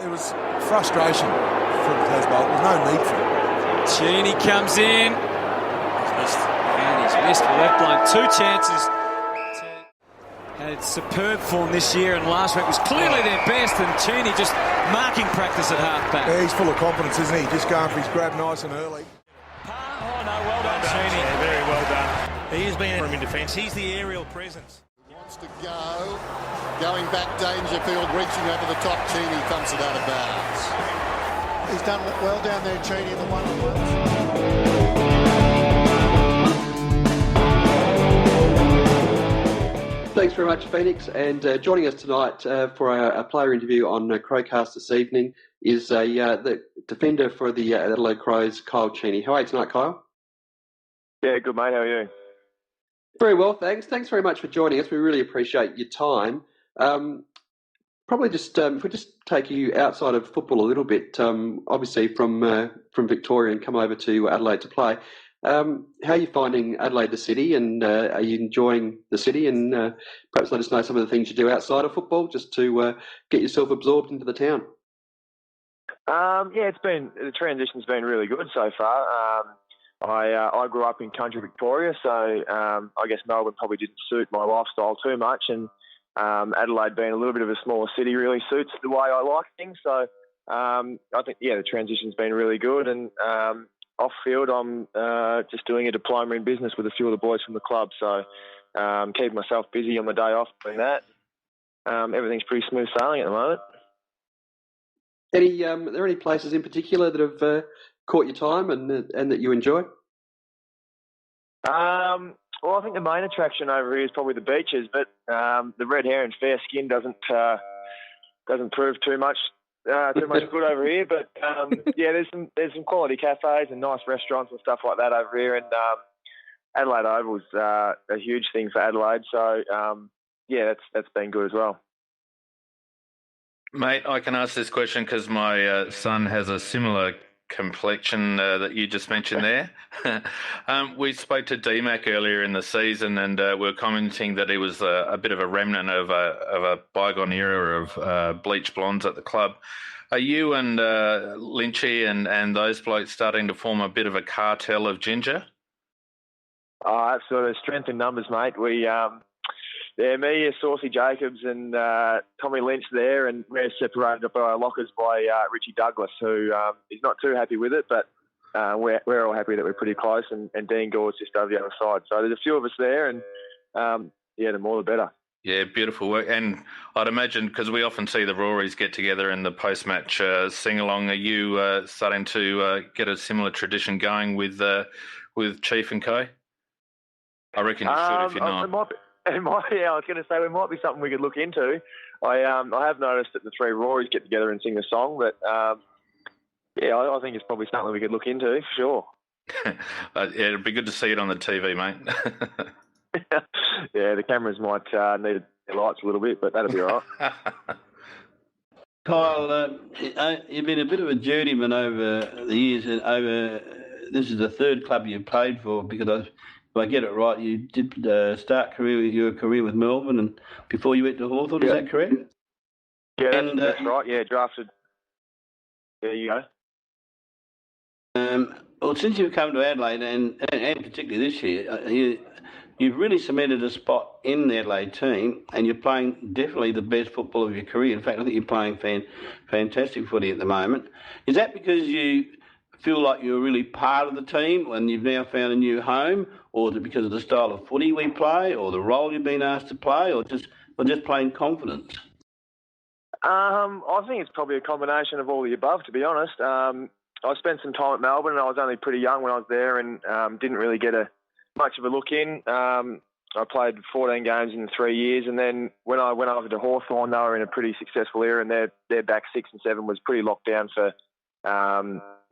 There was frustration from Casbolt. There was no need for it. Cheney comes in. He's missed with left blind. 2 chances. Had superb form this year, and last week was clearly their best, and Cheney just marking practice at half-back. Yeah, he's full of confidence, isn't he? Just going for his grab nice and early. Oh, no, well done, Cheney. Yeah, very well done. He has been in defence. He's the aerial presence. Wants to go. Going back, Dangerfield reaching over the top. Cheney thumps it out of bounds. He's done well down there, Cheney, in the one-on-ones. Thanks very much, Phoenix. And joining us tonight for a player interview on Crowcast this evening is the defender for the Adelaide Crows, Kyle Cheney. How are you tonight, Kyle? Yeah, good, mate. How are you? Very well, thanks. Thanks very much for joining us. We really appreciate your time. Probably just if we just take you outside of football a little bit, obviously from Victoria and come over to Adelaide to play. How are you finding Adelaide, the city, and are you enjoying the city? And perhaps let us know some of the things you do outside of football, just to get yourself absorbed into the town. Yeah, the transition's been really good so far. I grew up in country Victoria, so I guess Melbourne probably didn't suit my lifestyle too much, and Adelaide being a little bit of a smaller city really suits the way I like things. So I think the transition's been really good, and off field, I'm just doing a diploma in business with a few of the boys from the club. So keeping myself busy on the day off doing that. Everything's pretty smooth sailing at the moment. Are there any places in particular that have caught your time and that you enjoy? Well, I think the main attraction over here is probably the beaches, but the red hair and fair skin doesn't prove too much good over here. But there's some quality cafes and nice restaurants and stuff like that over here, and Adelaide Oval's a huge thing for Adelaide. So that's been good as well. Mate, I can ask this question because my son has a similar complexion that you just mentioned there. We spoke to DMAC earlier in the season, and we were commenting that he was a bit of a remnant of a bygone era of bleach blondes at the club. Are you and Lynchy and those blokes starting to form a bit of a cartel of ginger? Oh, absolutely. Strength in numbers, mate. Me, Saucy Jacobs and Tommy Lynch there, and we're separated by our lockers by Richie Douglas, who is not too happy with it, but we're all happy that we're pretty close, and Dean Gore's just over the other side. So there's a few of us there, and the more the better. Yeah, beautiful work. And I'd imagine, because we often see the Rorys get together in the post-match sing-along, are you starting to get a similar tradition going with Chief and Co? I reckon you should if you're not. It might, I was going to say, it might be something we could look into. I have noticed that the three Rorys get together and sing a song, but I think it's probably something we could look into for sure. It'd be good to see it on the TV, mate. Yeah, the cameras might need their lights a little bit, but that'll be all right. Kyle, you've been a bit of a journeyman over the years, and this is the third club you've played for, because if I get it right, you did start your career with Melbourne, and before you went to Hawthorn, Is that correct? Yeah, that's right. Yeah, drafted. There you go. Well, since you've come to Adelaide, and particularly this year, you've really cemented a spot in the Adelaide team, and you're playing definitely the best football of your career. In fact, I think you're playing fantastic footy at the moment. Is that because you feel like you're really part of the team and you've now found a new home, or is it because of the style of footy we play, or the role you've been asked to play, or just plain confidence? I think it's probably a combination of all the above, to be honest. I spent some time at Melbourne, and I was only pretty young when I was there, and didn't really get much of a look in. I played 14 games in 3 years, and then when I went over to Hawthorn, they were in a pretty successful era, and their back 6 and 7 was pretty locked down for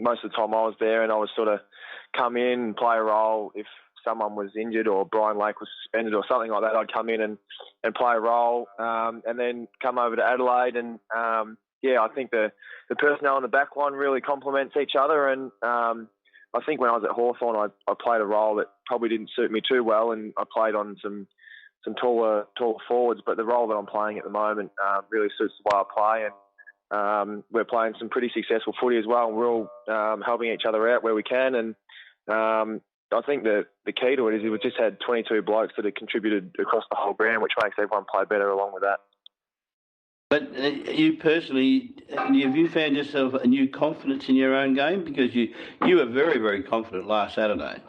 most of the time I was there, and I would sort of come in and play a role. If someone was injured or Brian Lake was suspended or something like that, I'd come in and play a role, and then come over to Adelaide. And I think the personnel in the back line really complements each other. And I think when I was at Hawthorn, I played a role that probably didn't suit me too well, and I played on some taller forwards. But the role that I'm playing at the moment really suits the way I play, and we're playing some pretty successful footy as well, and we're all helping each other out where we can. And I think the key to it is we've just had 22 blokes that have contributed across the whole ground, which makes everyone play better along with that. But you personally, have you found yourself a new confidence in your own game? Because you were very, very confident last Saturday.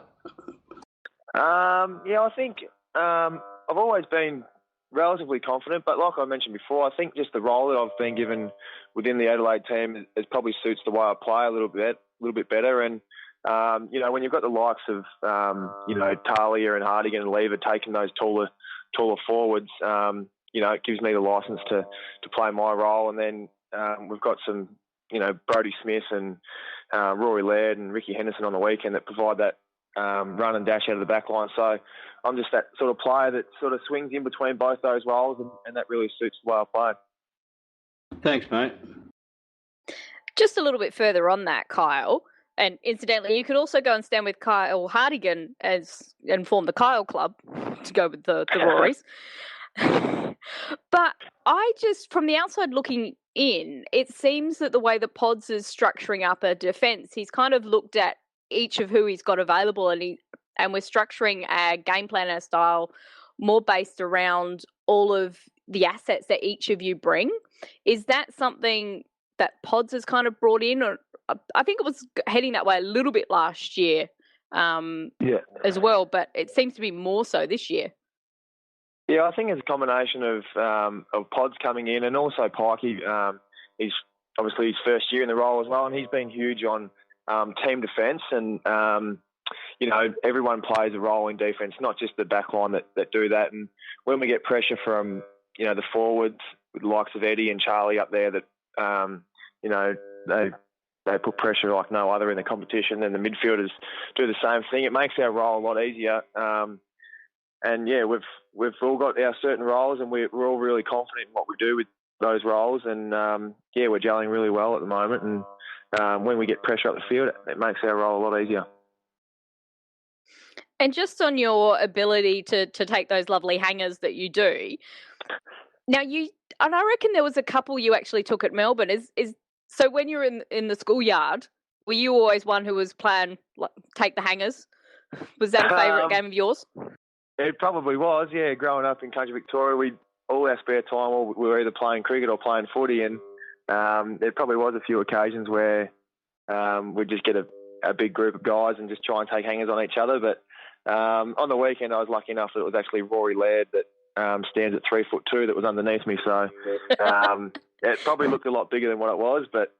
Yeah, I think I've always been relatively confident, but like I mentioned before, I think just the role that I've been given within the Adelaide team is probably suits the way I play a little bit better. And when you've got the likes of Talia and Hardigan and Lever taking those taller forwards, it gives me the licence to play my role. And then we've got some, Brodie Smith and Rory Laird and Ricky Henderson on the weekend that provide that run and dash out of the back line. So I'm just that sort of player that sort of swings in between both those roles, and that really suits the way I play. Thanks, mate. Just a little bit further on that, Kyle, and incidentally, you could also go and stand with Kyle Hardigan and form the Kyle Club to go with the Rorys. But I just, from the outside looking in, it seems that the way that Pods is structuring up a defence, he's kind of looked at each of who he's got available, and we're structuring a game plan and a style more based around all of the assets that each of you bring. Is that something that Pods has kind of brought in? Or I think it was heading that way a little bit last year as well, but it seems to be more so this year. Yeah, I think it's a combination of Pods coming in, and also Pikey. He's obviously his first year in the role as well, and he's been huge on team defence. And everyone plays a role in defence, not just the back line that do that. And when we get pressure from the forwards with the likes of Eddie and Charlie up there, that they put pressure like no other in the competition, and the midfielders do the same thing. It makes our role a lot easier. And yeah, we've all got our certain roles, and we're all really confident in what we do with those roles. And we're gelling really well at the moment. And when we get pressure up the field, it makes our role a lot easier. And just on your ability to take those lovely hangers that you do, now and I reckon there was a couple you actually took at Melbourne. So when you're in the schoolyard, were you always one who was playing take the hangers? Was that a favourite game of yours? It probably was, yeah. Growing up in country Victoria, all our spare time we were either playing cricket or playing footy, and there probably was a few occasions where we'd just get a big group of guys and just try and take hangers on each other. But on the weekend, I was lucky enough that it was actually Rory Laird that stands at 3'2" that was underneath me. So it probably looked a lot bigger than what it was, but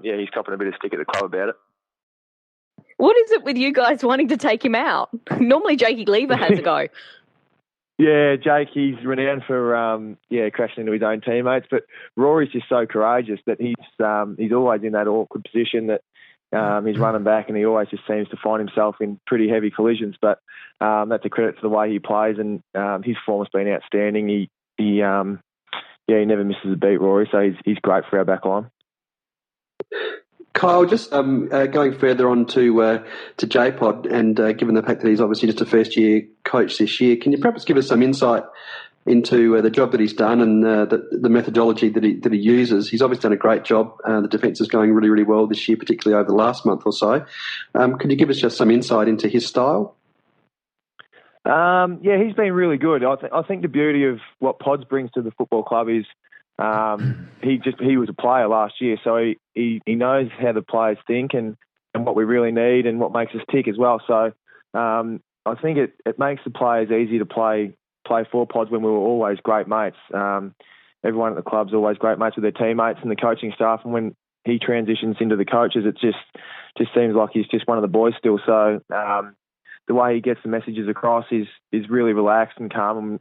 he's copping a bit of stick at the club about it. What is it with you guys wanting to take him out? Normally Jakey Lever has a go. Yeah, Jake, he's renowned for crashing into his own teammates, but Rory's just so courageous that he's always in that awkward position that he's running back, and he always just seems to find himself in pretty heavy collisions. But that's a credit to the way he plays, and his form's been outstanding. He never misses a beat, Rory, so he's great for our back line. Kyle, just going further on to J-Pod, and given the fact that he's obviously just a first-year coach this year, can you perhaps give us some insight into the job that he's done and the methodology that he uses? He's obviously done a great job. The defence is going really, really well this year, particularly over the last month or so. Could you give us just some insight into his style? He's been really good. I think the beauty of what Pods brings to the football club is he was a player last year, so he knows how the players think and what we really need and what makes us tick as well. So I think it makes the players easy to play for Pods when we were always great mates. Everyone at the club's always great mates with their teammates and the coaching staff, and when he transitions into the coaches, it just seems like he's just one of the boys still. So the way he gets the messages across is really relaxed and calm.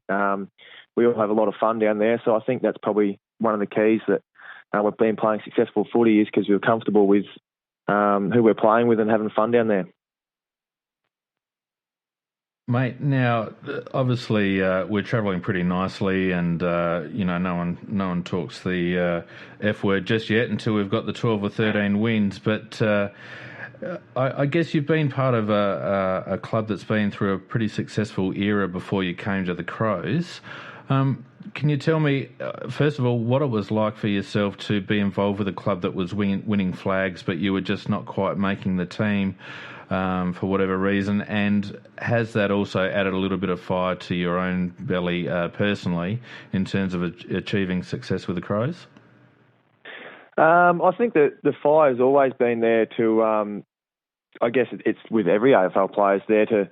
We all have a lot of fun down there, so I think that's probably one of the keys that we've been playing successful footy is because we're comfortable with who we're playing with and having fun down there. Mate, now obviously we're travelling pretty nicely, and no one talks the F word just yet until we've got the 12 or 13 wins. But I guess you've been part of a club that's been through a pretty successful era before you came to the Crows. can you tell me, first of all, what it was like for yourself to be involved with a club that was winning flags, but you were just not quite making the team for whatever reason? And has that also added a little bit of fire to your own belly personally in terms of achieving success with the Crows? I think that the fire's always been there to, I guess it's with every AFL players there to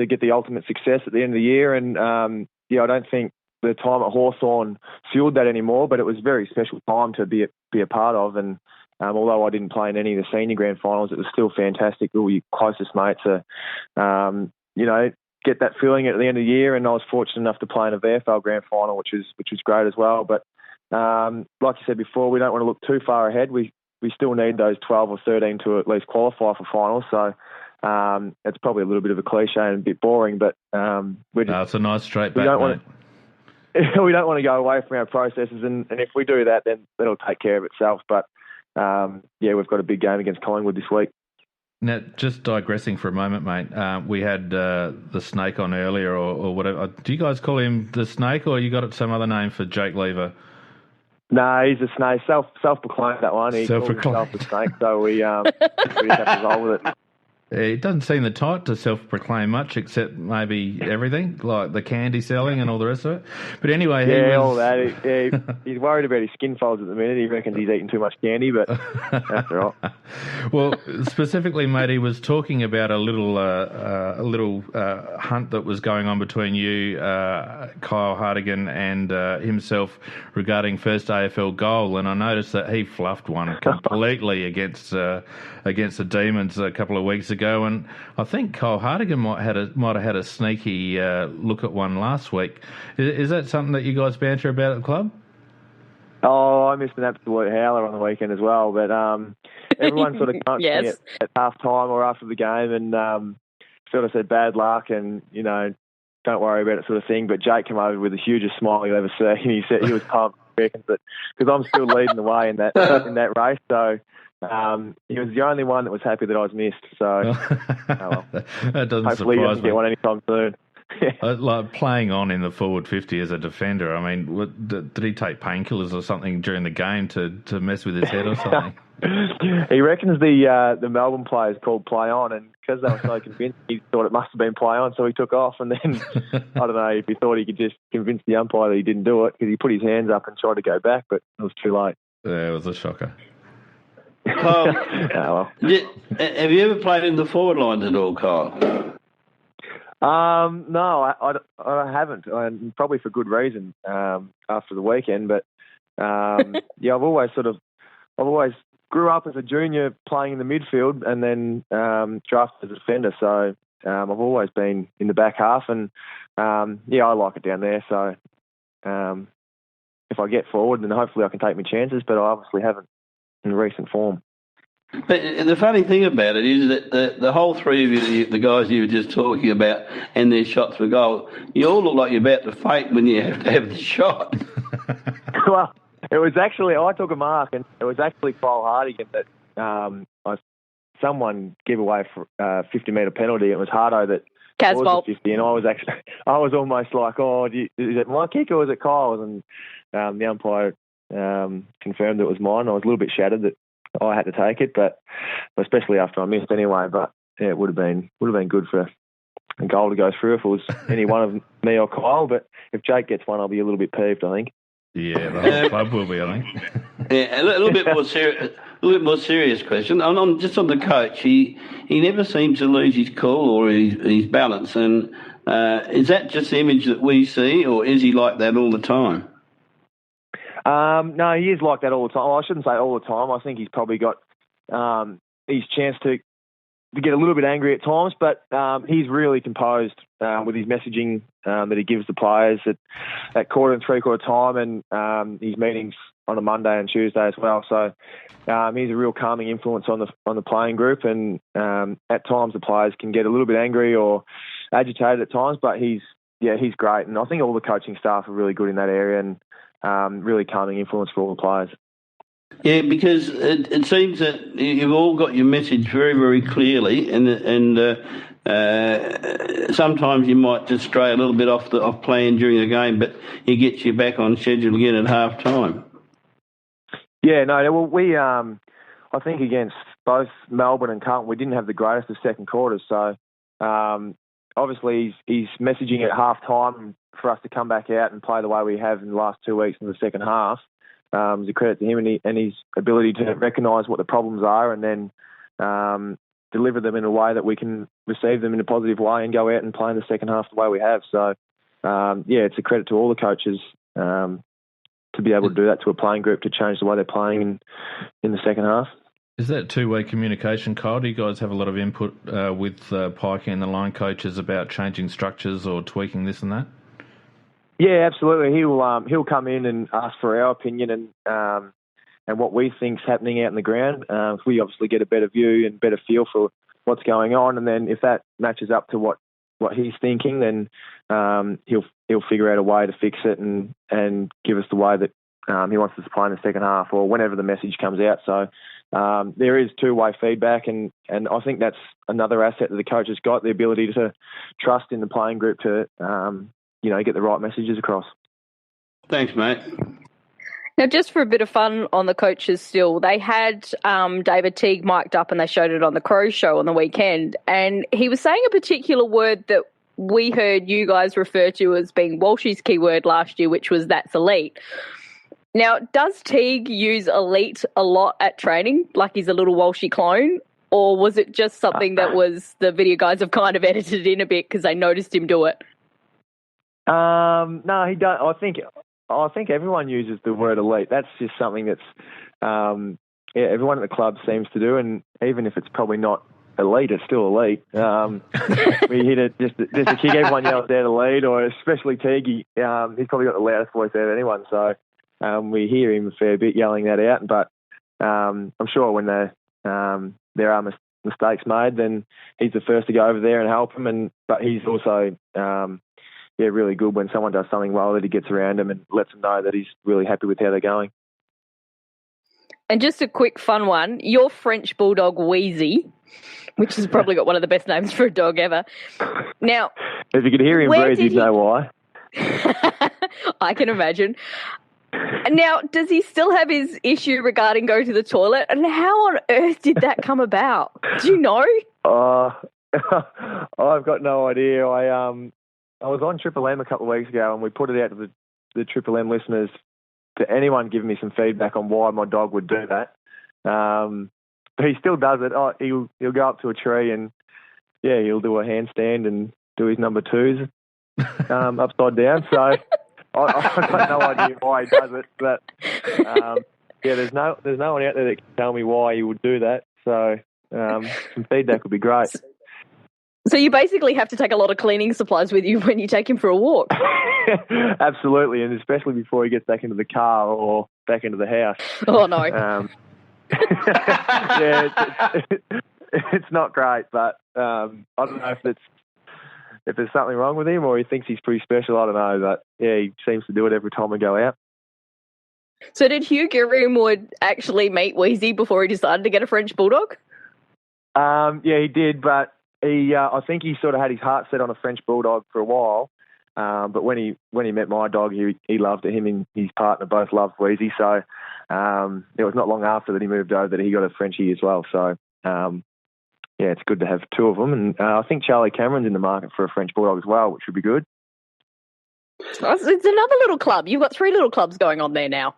get the ultimate success at the end of the year. And, I don't think the time at Hawthorn fueled that anymore, but it was a very special time to be a part of. And although I didn't play in any of the senior grand finals, it was still fantastic. All your closest mates are, get that feeling at the end of the year. And I was fortunate enough to play in a VFL grand final, which was great as well. But like you said before, we don't want to look too far ahead. We still need those 12 or 13 to at least qualify for finals. So it's probably a little bit of a cliche and a bit boring, but it's a nice straight back, mate. We don't want to go away from our processes, and if we do that, then it'll take care of itself. But we've got a big game against Collingwood this week. Now, just digressing for a moment, mate, we had the Snake on earlier or whatever. Do you guys call him the Snake, or you got it some other name for Jake Lever? No, he's a Snake. Self-proclaimed that one. He called himself the Snake, so we just have to roll with it. It doesn't seem the type to self-proclaim much, except maybe everything, like the candy selling and all the rest of it. But anyway, all that. He's worried about his skin folds at the minute. He reckons he's eating too much candy, but that's all right. Well, specifically, mate, he was talking about a little hunt that was going on between you, Kyle Hartigan, and himself regarding first AFL goal, and I noticed that he fluffed one completely against the Demons a couple of weeks ago. And I think Kyle Hartigan might have had a sneaky look at one last week. Is that something that you guys banter about at the club? Oh, I missed an absolute howler on the weekend as well. But everyone sort of comes me at half time or after the game and sort of said bad luck and, don't worry about it sort of thing. But Jake came over with the hugest smile you'll ever see. He said he was pumped because I'm still leading the way in that race. So he was the only one that was happy that I was missed. So that doesn't hopefully he doesn't get one anytime soon. Like playing on in the forward 50 as a defender, I mean, did he take painkillers or something during the game to mess with his head or something? He reckons the Melbourne players called play on, and because they were so convinced, he thought it must have been play on, so he took off. And then, I don't know if he thought he could just convince the umpire that he didn't do it, because he put his hands up and tried to go back, but it was too late. Yeah, it was a shocker. Have you ever played in the forward lines at all, Kyle? No, I haven't, and probably for good reason after the weekend. But I've always grew up as a junior playing in the midfield, and then drafted as a defender. So I've always been in the back half, and I like it down there. So if I get forward, then hopefully I can take my chances. But I obviously haven't in recent form. But the funny thing about it is that the whole three of you, the guys you were just talking about, and their shots for goal, you all look like you're about to faint when you have to have the shot. Well, it was actually, I took a mark, and it was actually Kyle Hartigan that someone gave away for a 50-metre penalty. It was Hardo that was the 50, and I was almost like, is it my kick or is it Kyle's? And the umpire confirmed it was mine. I was a little bit shattered that I had to take it, but especially after I missed anyway. But yeah, it would have been good for a goal to go through if it was any one of me or Kyle. But if Jake gets one, I'll be a little bit peeved, I think. Yeah, the whole club will be, I think. Yeah, a little bit more serious question. Just on the coach, he never seems to lose his cool or his balance. And is that just the image that we see, or is he like that all the time? No, he is like that all the time. Well, I shouldn't say all the time. I think he's probably got his chance to get a little bit angry at times, but he's really composed with his messaging that he gives the players at quarter and three-quarter time, and his meetings on a Monday and Tuesday as well. So he's a real calming influence on the playing group, and at times the players can get a little bit angry or agitated at times, but he's great, and I think all the coaching staff are really good in that area, and really calming influence for all the players. Yeah, because it seems that you've all got your message very, very clearly, and Sometimes you might just stray a little bit off plan during the game, but he gets you back on schedule again at half time. Yeah, no, well, we, I think against both Melbourne and Carlton, we didn't have the greatest of second quarters. So obviously he's messaging at half time for us to come back out and play the way we have in the last 2 weeks in the second half. It's a credit to him and his ability to recognise what the problems are and then deliver them in a way that we can receive them in a positive way and go out and play in the second half the way we have. So, it's a credit to all the coaches to be able to do that to a playing group, to change the way they're playing in the second half. Is that two-way communication, Kyle? Do you guys have a lot of input with Pikey and the line coaches about changing structures or tweaking this and that? Yeah, absolutely. He'll come in and ask for our opinion and what we think's happening out in the ground. We obviously get a better view and better feel for what's going on, and then if that matches up to what he's thinking, then he'll figure out a way to fix it and give us the way that he wants us to play in the second half or whenever the message comes out. So there is two-way feedback, and I think that's another asset that the coach has got, the ability to trust in the playing group to get the right messages across. Thanks, mate. Now, just for a bit of fun on the coaches still, they had David Teague mic'd up and they showed it on the Crows show on the weekend, and he was saying a particular word that we heard you guys refer to as being Walshy's keyword last year, which was "that's elite." Now, does Teague use elite a lot at training, like he's a little Walshy clone, or was it just something that was the video guys have kind of edited in a bit because they noticed him do it? No, he don't. I think everyone uses the word elite. That's just something that's everyone at the club seems to do, and even if it's probably not elite, it's still elite. We hit it just to kick. Everyone yells out elite, or especially Teague. He's probably got the loudest voice out of anyone, so we hear him a fair bit yelling that out. But I'm sure when there are mistakes made, then he's the first to go over there and help him. But he's also really good when someone does something well, that he gets around him and lets them know that he's really happy with how they're going. And just a quick fun one, your French bulldog Wheezy, which has probably got one of the best names for a dog ever. Now, if you could hear him breathe, you'd know why. I can imagine. Now, does he still have his issue regarding going to the toilet? And how on earth did that come about? Do you know? I've got no idea. I was on Triple M a couple of weeks ago, and we put it out to the Triple M listeners, to anyone giving me some feedback on why my dog would do that. But he still does it. He'll go up to a tree and, he'll do a handstand and do his number twos upside down. So I've got no idea why he does it. But, there's no one out there that can tell me why he would do that. So some feedback would be great. So you basically have to take a lot of cleaning supplies with you when you take him for a walk. Absolutely, and especially before he gets back into the car or back into the house. Oh, no. It's not great, but I don't know if there's something wrong with him or he thinks he's pretty special. I don't know, but he seems to do it every time we go out. So did Hugh Gilroy actually meet Wheezy before he decided to get a French bulldog? He did, but I think he sort of had his heart set on a French bulldog for a while. But when he met my dog, he loved it. Him and his partner both loved Wheezy. So it was not long after that he moved over that he got a Frenchie as well. So it's good to have two of them. And I think Charlie Cameron's in the market for a French bulldog as well, which would be good. It's another little club. You've got 3 little clubs going on there now.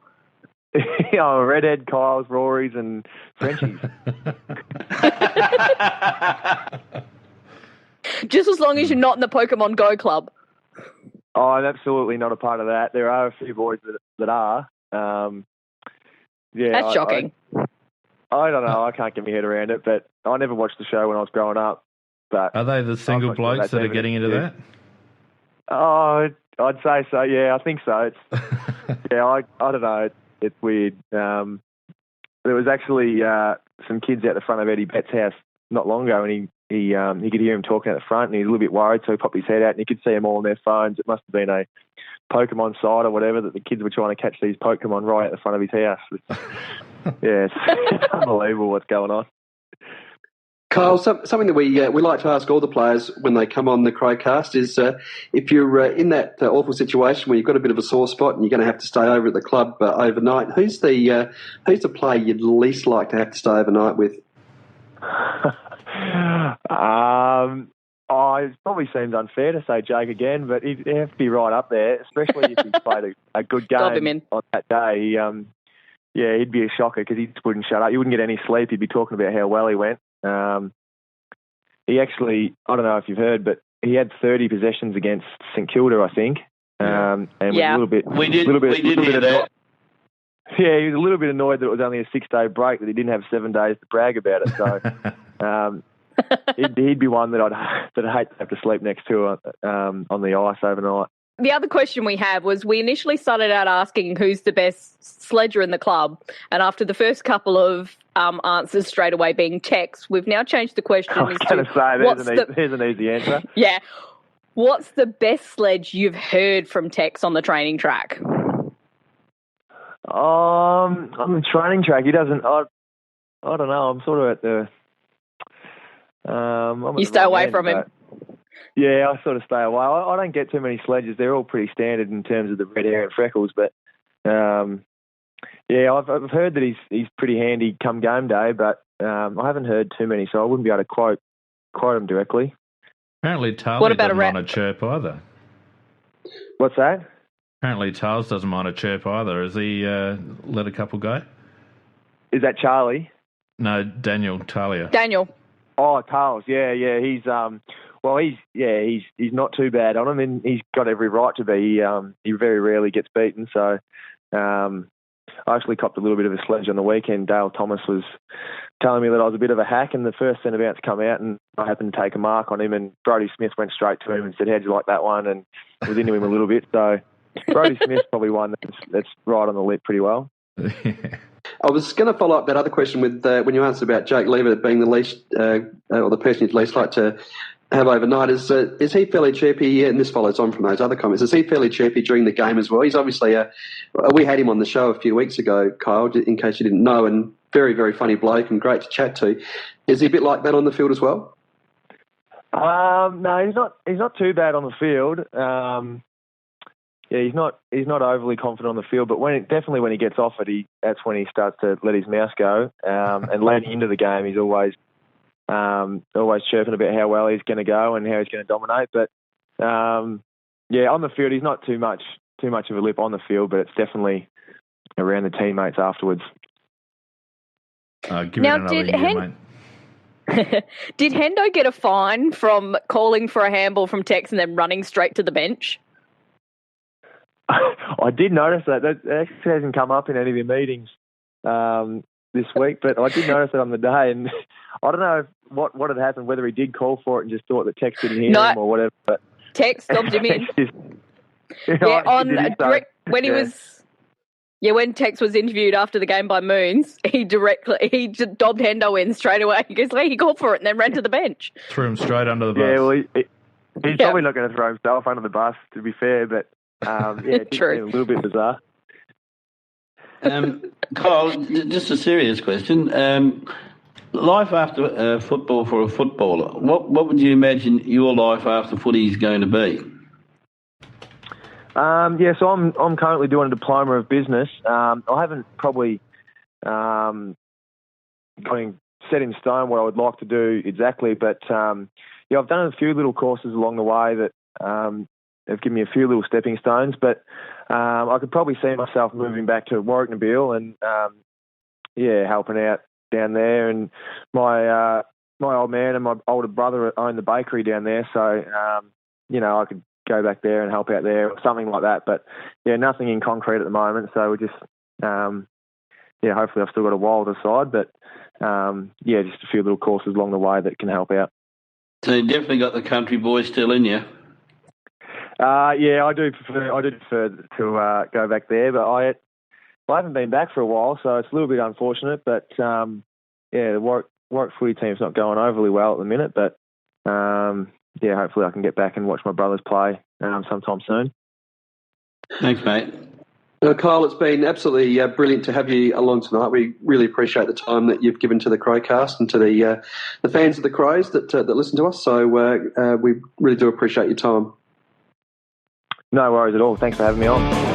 Redhead, Kyles, Rorys, and Frenchies. Just as long as you're not in the Pokemon Go club. Oh, I'm absolutely not a part of that. There are a few boys that are. That's shocking. I don't know. I can't get my head around it, but I never watched the show when I was growing up. But are they the single blokes that are getting into that? Oh, I'd say so. Yeah, I think so. It's I don't know. It's weird. There was actually some kids out the front of Eddie Bett's house not long ago, and he could hear him talking at the front, and he was a little bit worried, so he popped his head out, and he could see them all on their phones. It must have been a Pokemon site or whatever that the kids were trying to catch these Pokemon right at the front of his house. It's unbelievable what's going on. Kyle, something that we like to ask all the players when they come on the Crowcast is if you're in that awful situation where you've got a bit of a sore spot and you're going to have to stay over at the club overnight, who's the player you'd least like to have to stay overnight with? It probably seems unfair to say Jake again, but he'd have to be right up there, especially if he played a good game on that day. He'd be a shocker because he just wouldn't shut up. You wouldn't get any sleep. He'd be talking about how well he went. He actually, I don't know if you've heard, but he had 30 possessions against St Kilda, I think. And was a little bit. We did hear that. Yeah, he was a little bit annoyed that it was only a 6-day break, that he didn't have 7 days to brag about it. So he'd be one that I'd hate to have to sleep next to on the ice overnight. The other question we had was, we initially started out asking who's the best sledger in the club, and after the first couple of answers straight away being Tex, we've now changed the question. I was going to say, there's an easy answer. Yeah. What's the best sledge you've heard from Tex on the training track? On the training track, he doesn't. I don't know. I'm sort of at the. You stay away from him. Yeah, I sort of stay away. I don't get too many sledges. They're all pretty standard in terms of the red hair and freckles. But I've heard that he's pretty handy come game day, but I haven't heard too many, so I wouldn't be able to quote him directly. Apparently, Talia doesn't mind a chirp either. What's that? Apparently, Tales doesn't mind a chirp either. Has he let a couple go? Is that Charlie? No, Daniel Talia. Daniel. Oh, Tales. Yeah. He's he's not too bad on him, and he's got every right to be. He very rarely gets beaten. So I actually copped a little bit of a sledge on the weekend. Dale Thomas was telling me that I was a bit of a hack, and the first centre bounce come out, and I happened to take a mark on him, and Brodie Smith went straight to him and said, "How'd you like that one?" and was into him a little bit. So Brodie Smith's probably one that's right on the lip pretty well. I was going to follow up that other question with when you answered about Jake Lever being the least, or the person you'd least like to have overnight. Is he fairly chirpy? And this follows on from those other comments. Is he fairly chirpy during the game as well? He's obviously we had him on the show a few weeks ago, Kyle, in case you didn't know, and very, very funny bloke and great to chat to. Is he a bit like that on the field as well? No, he's not too bad on the field. He's not overly confident on the field, but when he gets off it, that's when he starts to let his mouse go. And leading into the game, he's always chirping about how well he's going to go and how he's going to dominate. But on the field, he's not too much of a lip on the field, but it's definitely around the teammates afterwards. Give it another year, mate. Did Hendo get a fine from calling for a handball from Tex and then running straight to the bench? I did notice that. That actually hasn't come up in any of the meetings this week, but I did notice it on the day, and I don't know what had happened, whether he did call for it and just thought that Tex didn't hear him or whatever. But Tex stopped him in. When Tex was interviewed after the game by Moons, he just dobbed Hendo in straight away. He goes, he called for it and then ran to the bench. Threw him straight under the bus. Yeah, well, he's probably not going to throw himself under the bus, to be fair, but it did seem a little bit bizarre. Kyle, just a serious question. Life after football for a footballer, what would you imagine your life after footy is going to be? So I'm currently doing a diploma of business. I haven't probably going set in stone what I would like to do exactly, but I've done a few little courses along the way that have given me a few little stepping stones. But I could probably see myself moving back to Warwick Nabil and helping out down there. And my old man and my older brother own the bakery down there, so I could go back there and help out there or something like that. But nothing in concrete at the moment. So we just hopefully I've still got a while to decide. But just a few little courses along the way that can help out. So you definitely got the country boy still in you. I do prefer to go back there, but I haven't been back for a while, so it's a little bit unfortunate. But the Warwick footy team's not going overly well at the minute. But hopefully I can get back and watch my brothers play sometime soon. Thanks, mate. Kyle, it's been absolutely brilliant to have you along tonight. We really appreciate the time that you've given to the Crowcast and to the fans of the Crows that listen to us. So we really do appreciate your time. No worries at all. Thanks for having me on.